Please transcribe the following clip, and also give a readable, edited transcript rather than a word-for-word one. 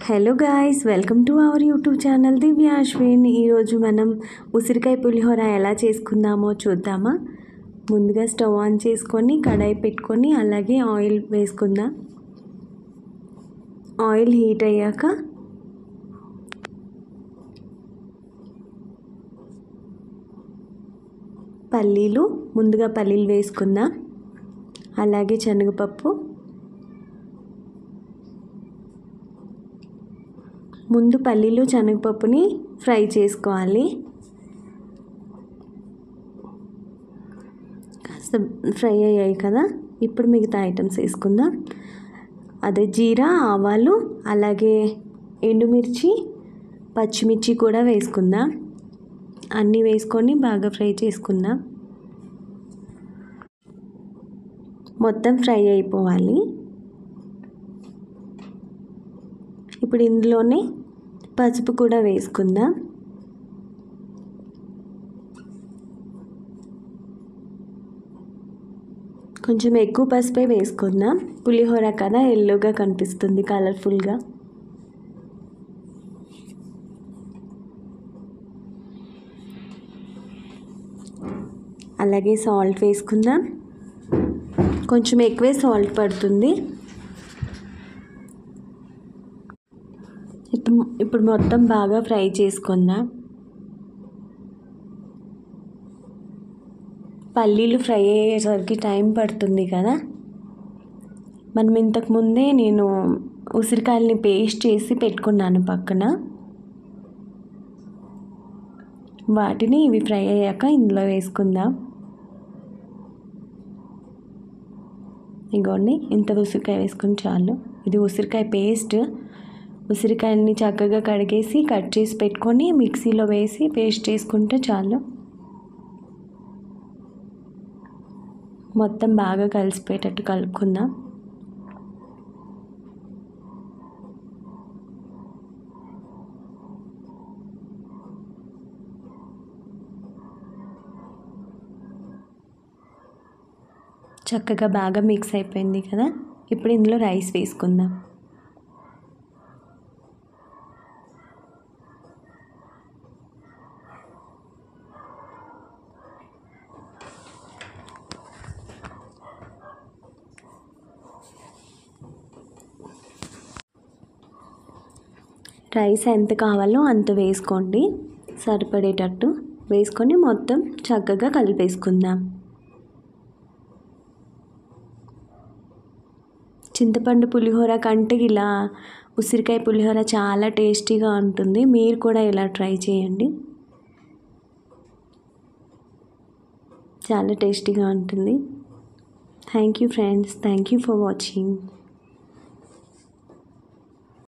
Hello guys, welcome to our YouTube channel Divya Ashwin. ఈరోజు మనం ఉసిరికాయ పులిహోర ఎలా చేసుకుందామో చూద్దామా. ముందుగా స్టవ్ ఆన్ చేసుకొని కడాయి పెట్టుకొని అలాగే ఆయిల్ వేసుకుందాం. ఆయిల్ హీట్ అయ్యాక ముందుగా పల్లీలు వేసుకుందాం. అలాగే శనగపప్పు. ముందు పల్లీలు శనగపప్పుని ఫ్రై చేసుకోవాలి. కాస్త ఫ్రై అయ్యాయి కదా, ఇప్పుడు మిగతా ఐటమ్స్ వేసుకుందాం. అదే జీరా, ఆవాలు, అలాగే ఎండుమిర్చి, పచ్చిమిర్చి కూడా వేసుకుందాం. అన్నీ వేసుకొని బాగా ఫ్రై చేసుకుందాం. మొత్తం ఫ్రై అయిపోవాలి. ఇప్పుడు ఇందులోనే పసుపు కూడా వేసుకుందాం. కొంచెం ఎక్కువ పసుపే వేసుకుందాం. పులిహోర కదా, ఎల్లోగా కనిపిస్తుంది, కలర్ఫుల్గా. అలాగే సాల్ట్ వేసుకుందాం. కొంచెం ఎక్కువే సాల్ట్ పడుతుంది. ఇప్పుడు మొత్తం బాగా ఫ్రై చేసుకుందాం. పల్లీలు ఫ్రై అయ్యేసరికి టైం పడుతుంది కదా. మనం ఇంతకుముందే నేను ఉసిరికాయలని పేస్ట్ చేసి పెట్టుకున్నాను పక్కన. వాటిని ఇవి ఫ్రై అయ్యాక ఇందులో వేసుకుందాం. ఇగోండి, ఇంత ఉసిరికాయ వేసుకొని చాలు. ఇది ఉసిరికాయ పేస్ట్. ఉసిరికాయని చక్కగా కడిగేసి కట్ చేసి పెట్టుకొని మిక్సీలో వేసి పేస్ట్ చేసుకుంటే చాలు. మొత్తం బాగా కలిసిపోయేటట్టు కలుపుకుందాం. చక్కగా బాగా మిక్స్ అయిపోయింది కదా. ఇప్పుడు ఇందులో రైస్ వేసుకుందాం. రైస్ ఎంత కావాలో అంత వేసుకోండి, సరిపడేటట్టు వేసుకొని మొత్తం చక్కగా కలిపేసుకుందాం. చింతపండు పులిహోర కంటే ఇలా ఉసిరికాయ పులిహోర చాలా టేస్టీగా ఉంటుంది. మీరు కూడా ఇలా ట్రై చేయండి, చాలా టేస్టీగా ఉంటుంది. Thank you friends, thank you for watching.